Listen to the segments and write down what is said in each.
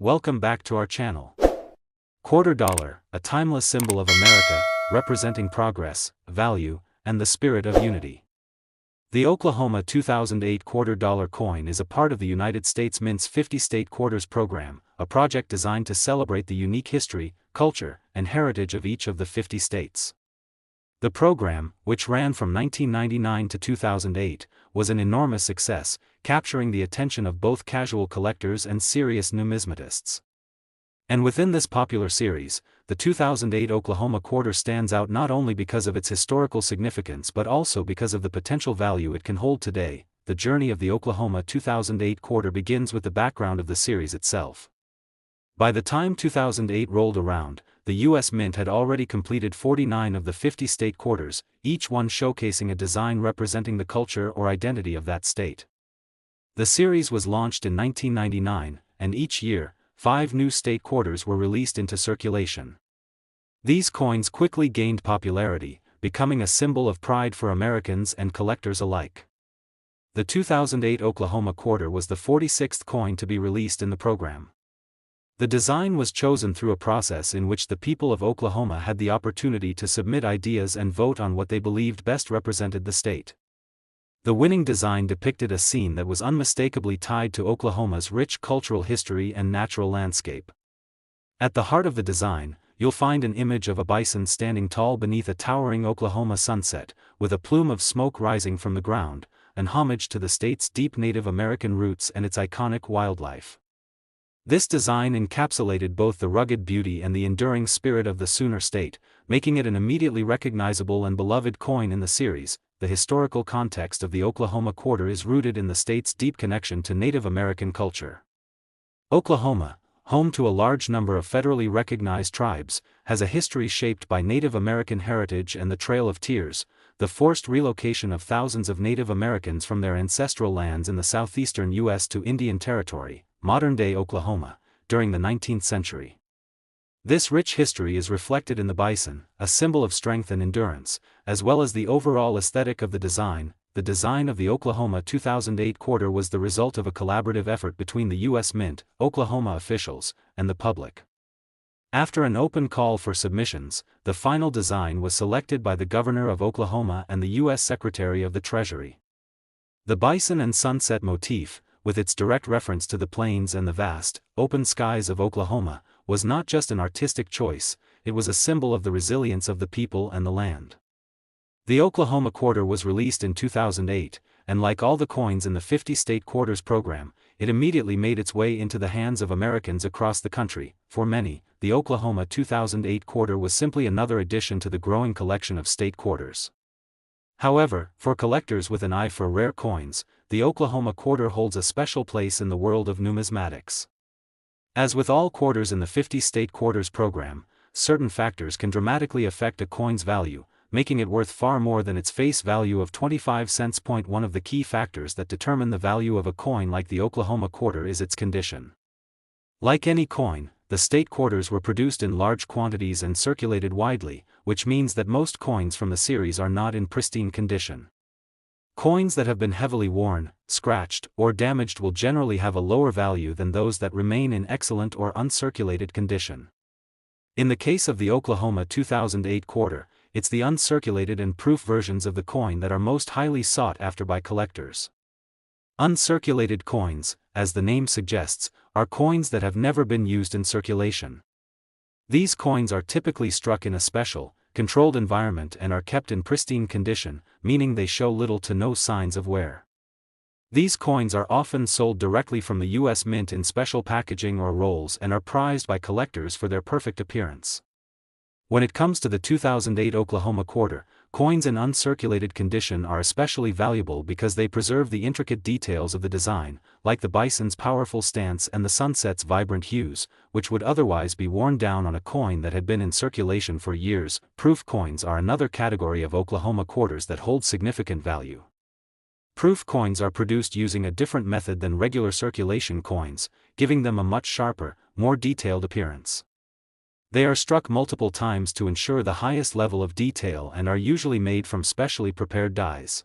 Welcome back to our channel. Quarter dollar, a timeless symbol of America, representing progress, value, and the spirit of unity. The Oklahoma 2008 quarter dollar coin is a part of the United States Mint's 50 State Quarters program, a project designed to celebrate the unique history, culture, and heritage of each of the 50 states. The program, which ran from 1999 to 2008, was an enormous success, capturing the attention of both casual collectors and serious numismatists. And within this popular series, the 2008 Oklahoma quarter stands out not only because of its historical significance but also because of the potential value it can hold today. The journey of the Oklahoma 2008 quarter begins with the background of the series itself. By the time 2008 rolled around, the U.S. Mint had already completed 49 of the 50 state quarters, each one showcasing a design representing the culture or identity of that state. The series was launched in 1999, and each year, 5 new state quarters were released into circulation. These coins quickly gained popularity, becoming a symbol of pride for Americans and collectors alike. The 2008 Oklahoma quarter was the 46th coin to be released in the program. The design was chosen through a process in which the people of Oklahoma had the opportunity to submit ideas and vote on what they believed best represented the state. The winning design depicted a scene that was unmistakably tied to Oklahoma's rich cultural history and natural landscape. At the heart of the design, you'll find an image of a bison standing tall beneath a towering Oklahoma sunset, with a plume of smoke rising from the ground, an homage to the state's deep Native American roots and its iconic wildlife. This design encapsulated both the rugged beauty and the enduring spirit of the Sooner State, making it an immediately recognizable and beloved coin in the series. The historical context of the Oklahoma quarter is rooted in the state's deep connection to Native American culture. Oklahoma, home to a large number of federally recognized tribes, has a history shaped by Native American heritage and the Trail of Tears, the forced relocation of thousands of Native Americans from their ancestral lands in the southeastern U.S. to Indian Territory, modern-day Oklahoma, during the 19th century. This rich history is reflected in the bison, a symbol of strength and endurance, as well as the overall aesthetic of the design. The design of the Oklahoma 2008 quarter was the result of a collaborative effort between the U.S. Mint, Oklahoma officials, and the public. After an open call for submissions, the final design was selected by the Governor of Oklahoma and the U.S. Secretary of the Treasury. The bison and sunset motif, with its direct reference to the plains and the vast, open skies of Oklahoma, was not just an artistic choice, it was a symbol of the resilience of the people and the land. The Oklahoma quarter was released in 2008, and like all the coins in the 50 State Quarters program, it immediately made its way into the hands of Americans across the country. For many, the Oklahoma 2008 quarter was simply another addition to the growing collection of state quarters. However, for collectors with an eye for rare coins, the Oklahoma quarter holds a special place in the world of numismatics. As with all quarters in the 50 State Quarters program, certain factors can dramatically affect a coin's value, making it worth far more than its face value of 25 cents. One of the key factors that determine the value of a coin like the Oklahoma quarter is its condition. Like any coin, the state quarters were produced in large quantities and circulated widely, which means that most coins from the series are not in pristine condition. Coins that have been heavily worn, scratched, or damaged will generally have a lower value than those that remain in excellent or uncirculated condition. In the case of the Oklahoma 2008 quarter, it's the uncirculated and proof versions of the coin that are most highly sought after by collectors. Uncirculated coins, as the name suggests, are coins that have never been used in circulation. These coins are typically struck in a special, controlled environment and are kept in pristine condition, meaning they show little to no signs of wear. These coins are often sold directly from the U.S. Mint in special packaging or rolls and are prized by collectors for their perfect appearance. When it comes to the 2008 Oklahoma quarter, coins in uncirculated condition are especially valuable because they preserve the intricate details of the design, like the bison's powerful stance and the sunset's vibrant hues, which would otherwise be worn down on a coin that had been in circulation for years. Proof coins are another category of Oklahoma quarters that hold significant value. Proof coins are produced using a different method than regular circulation coins, giving them a much sharper, more detailed appearance. They are struck multiple times to ensure the highest level of detail and are usually made from specially prepared dies.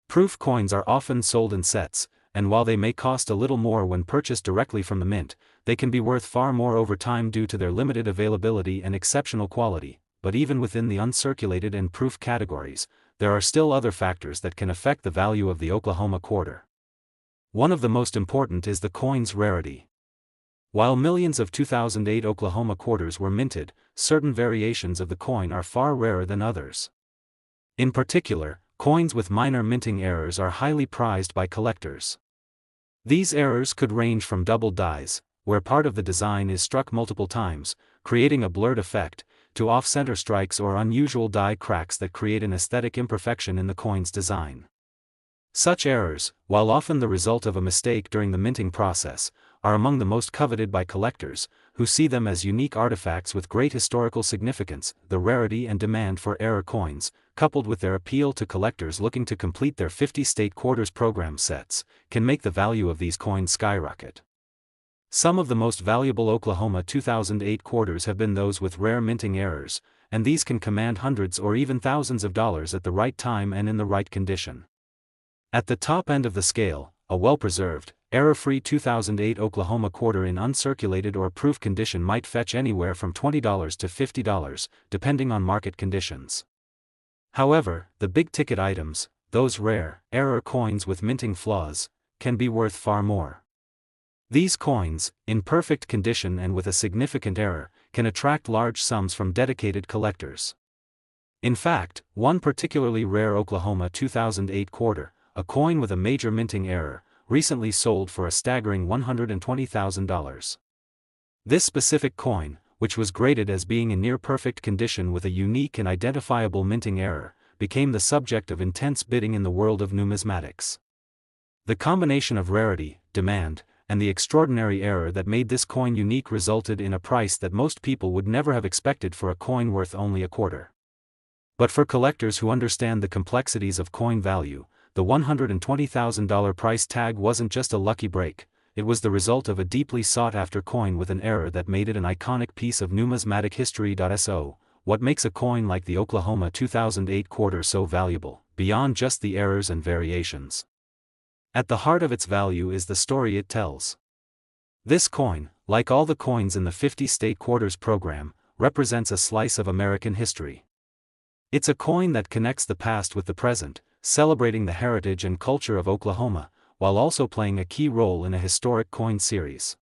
Proof coins are often sold in sets, and while they may cost a little more when purchased directly from the mint, they can be worth far more over time due to their limited availability and exceptional quality. But even within the uncirculated and proof categories, there are still other factors that can affect the value of the Oklahoma quarter. One of the most important is the coin's rarity. While millions of 2008 Oklahoma quarters were minted, certain variations of the coin are far rarer than others. In particular, coins with minor minting errors are highly prized by collectors. These errors could range from doubled dies, where part of the design is struck multiple times, creating a blurred effect, to off-center strikes or unusual die cracks that create an aesthetic imperfection in the coin's design. Such errors, while often the result of a mistake during the minting process, are among the most coveted by collectors, who see them as unique artifacts with great historical significance. The rarity and demand for error coins, coupled with their appeal to collectors looking to complete their 50-state quarters program sets, can make the value of these coins skyrocket. Some of the most valuable Oklahoma 2008 quarters have been those with rare minting errors, and these can command hundreds or even thousands of dollars at the right time and in the right condition. At the top end of the scale, a well-preserved, error-free 2008 Oklahoma quarter in uncirculated or proof condition might fetch anywhere from $20 to $50, depending on market conditions. However, the big-ticket items, those rare, error coins with minting flaws, can be worth far more. These coins, in perfect condition and with a significant error, can attract large sums from dedicated collectors. In fact, one particularly rare Oklahoma 2008 quarter, a coin with a major minting error, recently sold for a staggering $120,000. This specific coin, which was graded as being in near-perfect condition with a unique and identifiable minting error, became the subject of intense bidding in the world of numismatics. The combination of rarity, demand, and the extraordinary error that made this coin unique resulted in a price that most people would never have expected for a coin worth only a quarter. But for collectors who understand the complexities of coin value, the $120,000 price tag wasn't just a lucky break, it was the result of a deeply sought-after coin with an error that made it an iconic piece of numismatic history. So, what makes a coin like the Oklahoma 2008 quarter so valuable, beyond just the errors and variations? At the heart of its value is the story it tells. This coin, like all the coins in the 50-state quarters program, represents a slice of American history. It's a coin that connects the past with the present, celebrating the heritage and culture of Oklahoma, while also playing a key role in a historic coin series.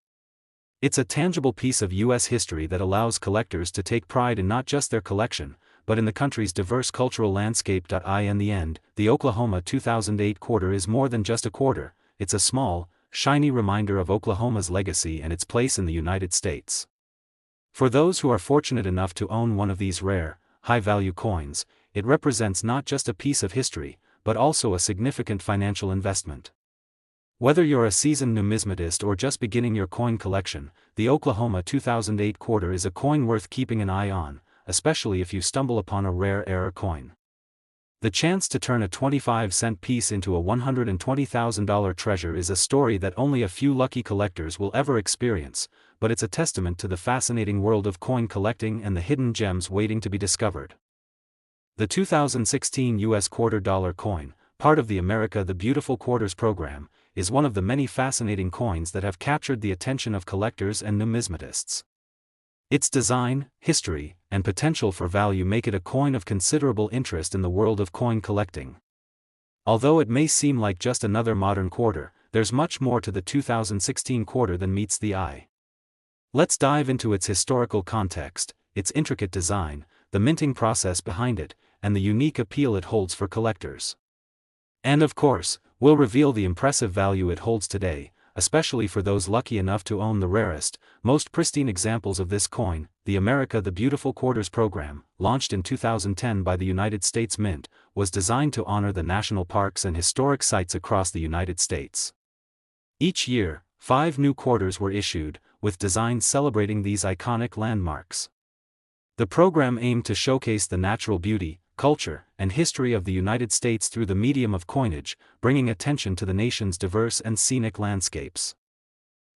It's a tangible piece of U.S. history that allows collectors to take pride in not just their collection, but in the country's diverse cultural landscape. In the end, the Oklahoma 2008 quarter is more than just a quarter, it's a small, shiny reminder of Oklahoma's legacy and its place in the United States. For those who are fortunate enough to own one of these rare, high-value coins, it represents not just a piece of history, but also a significant financial investment. Whether you're a seasoned numismatist or just beginning your coin collection, the Oklahoma 2008 quarter is a coin worth keeping an eye on, especially if you stumble upon a rare error coin. The chance to turn a 25-cent piece into a $120,000 treasure is a story that only a few lucky collectors will ever experience, but it's a testament to the fascinating world of coin collecting and the hidden gems waiting to be discovered. The 2016 U.S. quarter-dollar coin, part of the America the Beautiful Quarters program, is one of the many fascinating coins that have captured the attention of collectors and numismatists. Its design, history, and potential for value make it a coin of considerable interest in the world of coin collecting. Although it may seem like just another modern quarter, there's much more to the 2016 quarter than meets the eye. Let's dive into its historical context, its intricate design, the minting process behind it, and the unique appeal it holds for collectors. And of course, we'll reveal the impressive value it holds today, especially for those lucky enough to own the rarest, most pristine examples of this coin. The America the Beautiful Quarters program, launched in 2010 by the United States Mint, was designed to honor the national parks and historic sites across the United States. Each year, 5 new quarters were issued, with designs celebrating these iconic landmarks. The program aimed to showcase the natural beauty, culture, and history of the United States through the medium of coinage, bringing attention to the nation's diverse and scenic landscapes.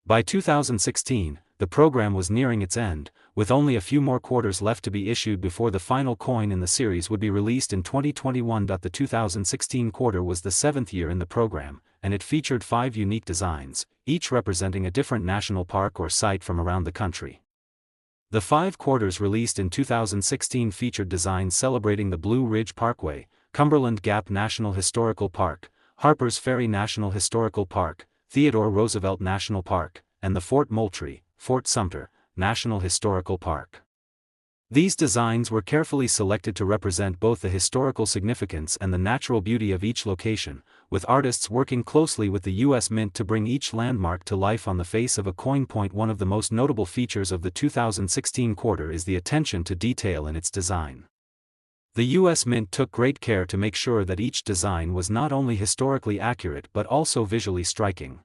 By 2016, the program was nearing its end, with only a few more quarters left to be issued before the final coin in the series would be released in 2021. The 2016 quarter was the 7th year in the program, and it featured 5 unique designs, each representing a different national park or site from around the country. The 5 quarters released in 2016 featured designs celebrating the Blue Ridge Parkway, Cumberland Gap National Historical Park, Harpers Ferry National Historical Park, Theodore Roosevelt National Park, and the Fort Moultrie, Fort Sumter, National Historical Park. These designs were carefully selected to represent both the historical significance and the natural beauty of each location, with artists working closely with the U.S. Mint to bring each landmark to life on the face of a coin. One of the most notable features of the 2016 quarter is the attention to detail in its design. The U.S. Mint took great care to make sure that each design was not only historically accurate but also visually striking.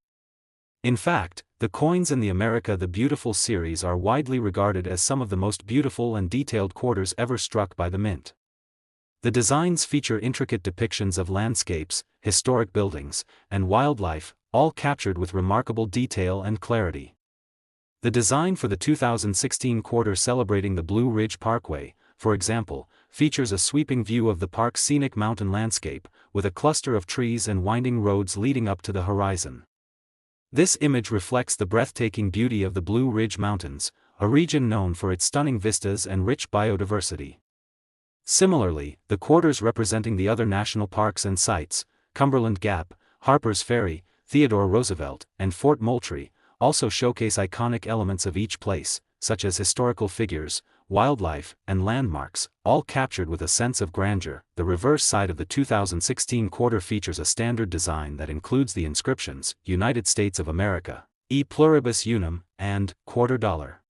In fact, the coins in the America the Beautiful series are widely regarded as some of the most beautiful and detailed quarters ever struck by the Mint. The designs feature intricate depictions of landscapes, historic buildings, and wildlife, all captured with remarkable detail and clarity. The design for the 2016 quarter celebrating the Blue Ridge Parkway, for example, features a sweeping view of the park's scenic mountain landscape, with a cluster of trees and winding roads leading up to the horizon. This image reflects the breathtaking beauty of the Blue Ridge Mountains, a region known for its stunning vistas and rich biodiversity. Similarly, the quarters representing the other national parks and sites, Cumberland Gap, Harpers Ferry, Theodore Roosevelt, and Fort Moultrie, also showcase iconic elements of each place, such as historical figures, wildlife, and landmarks, all captured with a sense of grandeur. The reverse side of the 2016 quarter features a standard design that includes the inscriptions, United States of America, E Pluribus Unum, and $quarter.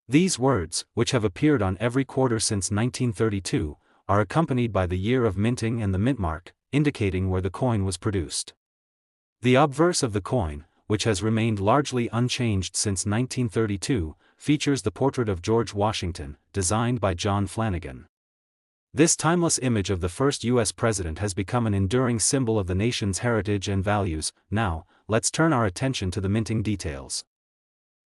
These words, which have appeared on every quarter since 1932, are accompanied by the year of minting and the mint mark, indicating where the coin was produced. The obverse of the coin, which has remained largely unchanged since 1932, features the portrait of George Washington, designed by John Flanagan. This timeless image of the first U.S. president has become an enduring symbol of the nation's heritage and values. Now, let's turn our attention to the minting details.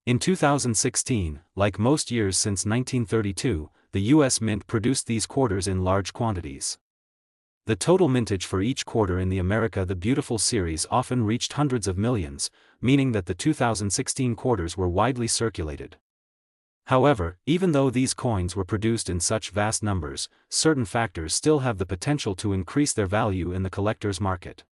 In 2016, like most years since 1932, the U.S. Mint produced these quarters in large quantities. The total mintage for each quarter in the America the Beautiful series often reached hundreds of millions, meaning that the 2016 quarters were widely circulated. However, even though these coins were produced in such vast numbers, certain factors still have the potential to increase their value in the collector's market.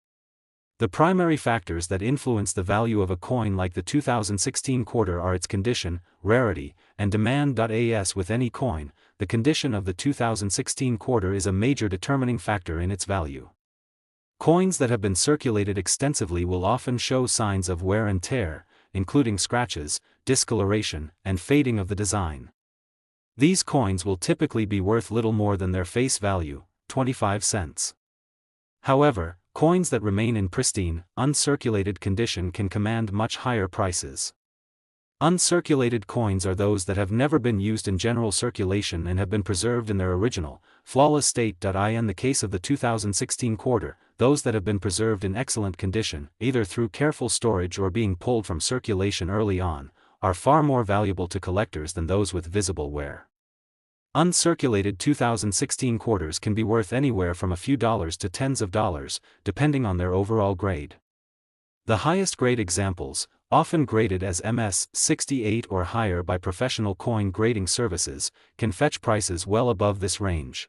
The primary factors that influence the value of a coin like the 2016 quarter are its condition, rarity, and demand. As with any coin, the condition of the 2016 quarter is a major determining factor in its value. Coins that have been circulated extensively will often show signs of wear and tear, including scratches, discoloration, and fading of the design. These coins will typically be worth little more than their face value, 25 cents. However, coins that remain in pristine, uncirculated condition can command much higher prices. Uncirculated coins are those that have never been used in general circulation and have been preserved in their original, flawless state. In the case of the 2016 quarter, those that have been preserved in excellent condition, either through careful storage or being pulled from circulation early on, are far more valuable to collectors than those with visible wear. Uncirculated 2016 quarters can be worth anywhere from a few dollars to tens of dollars, depending on their overall grade. The highest grade examples, often graded as MS-68 or higher by professional coin grading services, can fetch prices well above this range.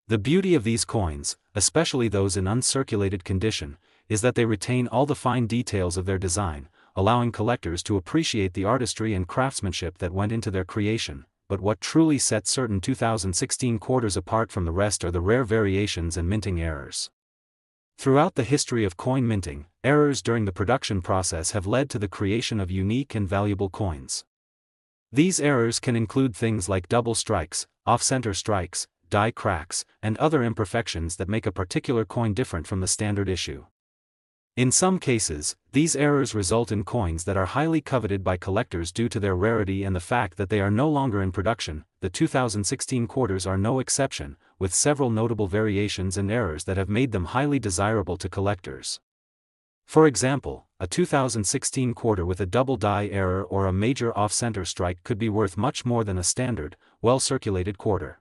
The beauty of these coins, especially those in uncirculated condition, is that they retain all the fine details of their design, allowing collectors to appreciate the artistry and craftsmanship that went into their creation. But what truly sets certain 2016 quarters apart from the rest are the rare variations and minting errors. Throughout the history of coin minting, errors during the production process have led to the creation of unique and valuable coins. These errors can include things like double strikes, off-center strikes, die cracks, and other imperfections that make a particular coin different from the standard issue. In some cases, these errors result in coins that are highly coveted by collectors due to their rarity and the fact that they are no longer in production. The 2016 quarters are no exception, with several notable variations and errors that have made them highly desirable to collectors. For example, a 2016 quarter with a double die error or a major off-center strike could be worth much more than a standard, well-circulated quarter.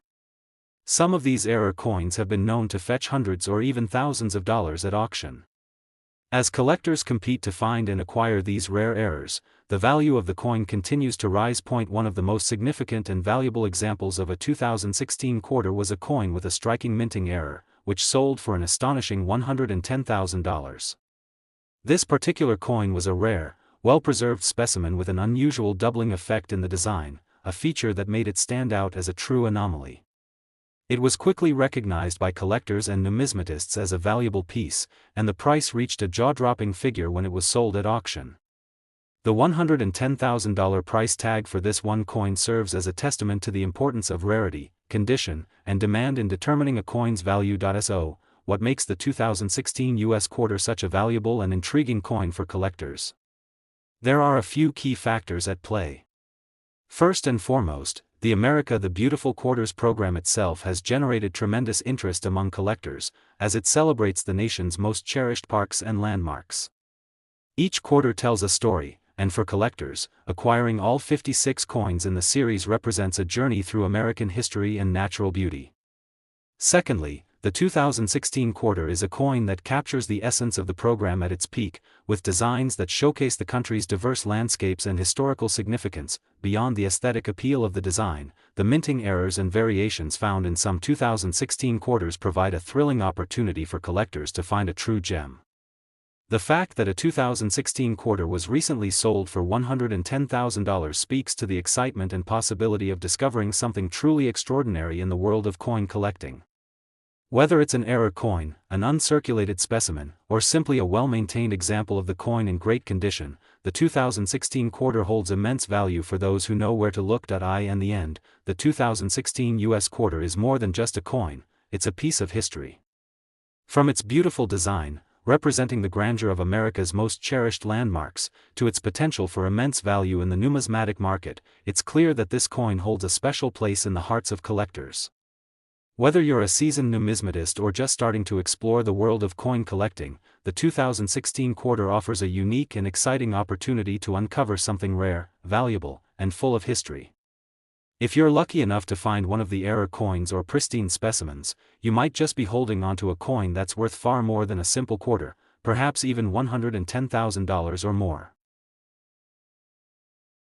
Some of these error coins have been known to fetch hundreds or even thousands of dollars at auction. As collectors compete to find and acquire these rare errors, the value of the coin continues to rise. One of the most significant and valuable examples of a 2016 quarter was a coin with a striking minting error, which sold for an astonishing $110,000. This particular coin was a rare, well-preserved specimen with an unusual doubling effect in the design, a feature that made it stand out as a true anomaly. It was quickly recognized by collectors and numismatists as a valuable piece, and the price reached a jaw-dropping figure when it was sold at auction. The $110,000 price tag for this one coin serves as a testament to the importance of rarity, condition, and demand in determining a coin's value. So, what makes the 2016 U.S. quarter such a valuable and intriguing coin for collectors? There are a few key factors at play. First and foremost, the America the Beautiful Quarters program itself has generated tremendous interest among collectors, as it celebrates the nation's most cherished parks and landmarks. Each quarter tells a story, and for collectors, acquiring all 56 coins in the series represents a journey through American history and natural beauty. Secondly, the 2016 quarter is a coin that captures the essence of the program at its peak, with designs that showcase the country's diverse landscapes and historical significance. Beyond the aesthetic appeal of the design, the minting errors and variations found in some 2016 quarters provide a thrilling opportunity for collectors to find a true gem. The fact that a 2016 quarter was recently sold for $110,000 speaks to the excitement and possibility of discovering something truly extraordinary in the world of coin collecting. Whether it's an error coin, an uncirculated specimen, or simply a well-maintained example of the coin in great condition, the 2016 quarter holds immense value for those who know where to look. In the end, the 2016 U.S. quarter is more than just a coin, it's a piece of history. From its beautiful design, representing the grandeur of America's most cherished landmarks, to its potential for immense value in the numismatic market, it's clear that this coin holds a special place in the hearts of collectors. Whether you're a seasoned numismatist or just starting to explore the world of coin collecting, the 2016 quarter offers a unique and exciting opportunity to uncover something rare, valuable, and full of history. If you're lucky enough to find one of the error coins or pristine specimens, you might just be holding onto a coin that's worth far more than a simple quarter, perhaps even $110,000 or more.